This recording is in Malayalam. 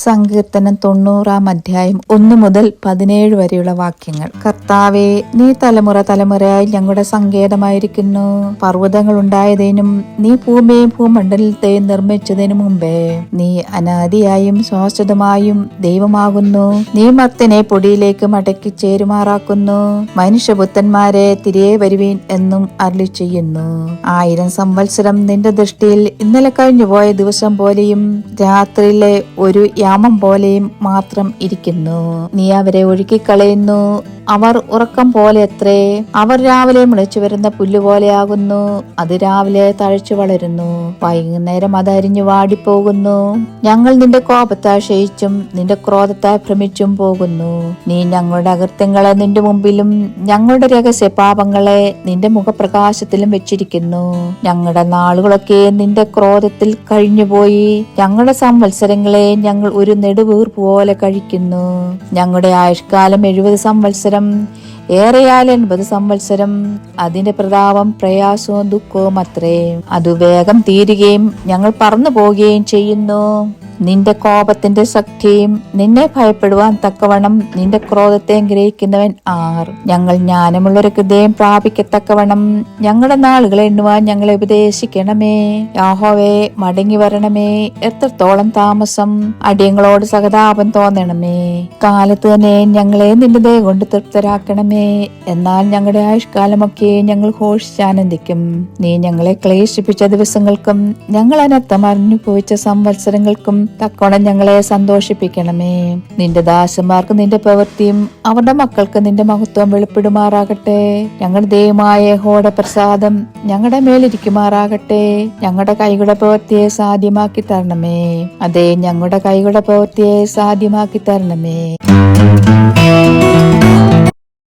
സങ്കീർത്തനം 90-ാം അധ്യായം 1 മുതൽ 17 വരെയുള്ള വാക്യങ്ങൾ. കർത്താവേ, നീ തലമുറ തലമുറയായി ഞങ്ങളുടെ സങ്കേതമായിരിക്കുന്നു. പർവ്വതങ്ങൾ ഉണ്ടായതിനും നീ ഭൂമിയെയും ഭൂമണ്ഡലത്തെയും നിർമ്മിച്ചതിനു മുമ്പേ നീ അനാദിയായും ശാശ്വതമായും ദൈവമാകുന്നു. നീ മർത്യനെ പൊടിയിലേക്ക് മടക്കി ചേരുമാറാക്കുന്നു. മനുഷ്യപുത്രന്മാരെ തിരികെ വരുവീൻ എന്നും അരുളി ചെയ്യുന്നു. 1000 സംവത്സരം നിന്റെ ദൃഷ്ടിയിൽ ഇന്നലെ കഴിഞ്ഞുപോയ ദിവസം പോലെയും രാത്രിയിലെ ഒരു യാമം പോലെയും മാത്രം ഇരിക്കുന്നു. നീ അവരെ ഒഴുക്കിക്കളയുന്നു. അവർ ഉറക്കം പോലെ അത്രേ. അവർ രാവിലെ മുളച്ചു വരുന്ന പുല്ലുപോലെയാകുന്നു. അത് രാവിലെ തഴച്ചു വളരുന്നു, വൈകുന്നേരം അത് അരിഞ്ഞു വാടിപ്പോകുന്നു. ഞങ്ങൾ നിന്റെ കോപത്താൽ ക്ഷയിച്ചും നിന്റെ ക്രോധത്താൽ ഭ്രമിച്ചും പോകുന്നു. നീ ഞങ്ങളുടെ അകൃത്യങ്ങളെ നിന്റെ മുമ്പിലും ഞങ്ങളുടെ രഹസ്യ പാപങ്ങളെ നിന്റെ മുഖപ്രകാശത്തിലും വെച്ചിരിക്കുന്നു. ഞങ്ങളുടെ നാളുകളൊക്കെ നിന്റെ ക്രോധത്തിൽ കഴിഞ്ഞുപോയി. ഞങ്ങളുടെ സംവത്സരങ്ങളെ ഞങ്ങൾ ഒരു നെടുവീർപ്പ് പോലെ കഴിക്കുന്നു. ഞങ്ങളുടെ ആയുഷ്കാലം 70 സംവത്സരം, ഏറെയാൽ 80 സംവത്സരം. അതിന്റെ പ്രതാപം പ്രയാസവും ദുഃഖവും അത്രേ. അത് വേഗം തീരുകയും ഞങ്ങൾ പറന്നു പോവുകയും ചെയ്യുന്നു. നിന്റെ കോപത്തിന്റെ ശക്തിയും നിന്നെ ഭയപ്പെടുവാൻ തക്കവണ്ണം നിന്റെ ക്രോധത്തെ ഗ്രഹിക്കുന്നവൻ ആർ? ഞങ്ങൾ ജ്ഞാനമുള്ളൊരു ഹൃദയം പ്രാപിക്കത്തക്കവണ്ണം ഞങ്ങളുടെ നാളുകളെ എണ്ണുവാൻ ഞങ്ങളെ ഉപദേശിക്കണമേ. യഹോവേ, മടങ്ങി വരണമേ. എത്രത്തോളം താമസം? അടിയങ്ങളോട് സഹതാപം തോന്നണമേ. കാലത്ത് തന്നെ ഞങ്ങളെ നിന്റെ ദയ കൊണ്ട് തൃപ്തരാക്കണമേ. എന്നാൽ ഞങ്ങളുടെ ആയുഷ്കാലമൊക്കെ ഞങ്ങൾ ഘോഷിച്ചാനന്ദിക്കും. നീ ഞങ്ങളെ ക്ലേശിപ്പിച്ച ദിവസങ്ങൾക്കും ഞങ്ങൾ അനർത്ഥം അനുഭവിച്ച സംവത്സരങ്ങൾക്കും തക്കോണം ഞങ്ങളെ സന്തോഷിപ്പിക്കണമേ. നിന്റെ ദാസന്മാർക്ക് നിന്റെ പ്രവൃത്തിയും അവരുടെ മക്കൾക്ക് നിന്റെ മഹത്വം വെളിപ്പെടുമാറാകട്ടെ. ഞങ്ങളുടെ ദൈവമായ യഹോവയുടെ പ്രസാദം ഞങ്ങളുടെ മേലിരിക്കുമാറാകട്ടെ. ഞങ്ങളുടെ കൈകളുടെ പ്രവൃത്തിയെ സാധ്യമാക്കി തരണമേ. അതേ, ഞങ്ങളുടെ കൈകളുടെ പ്രവൃത്തിയെ സാധ്യമാക്കി തരണമേ.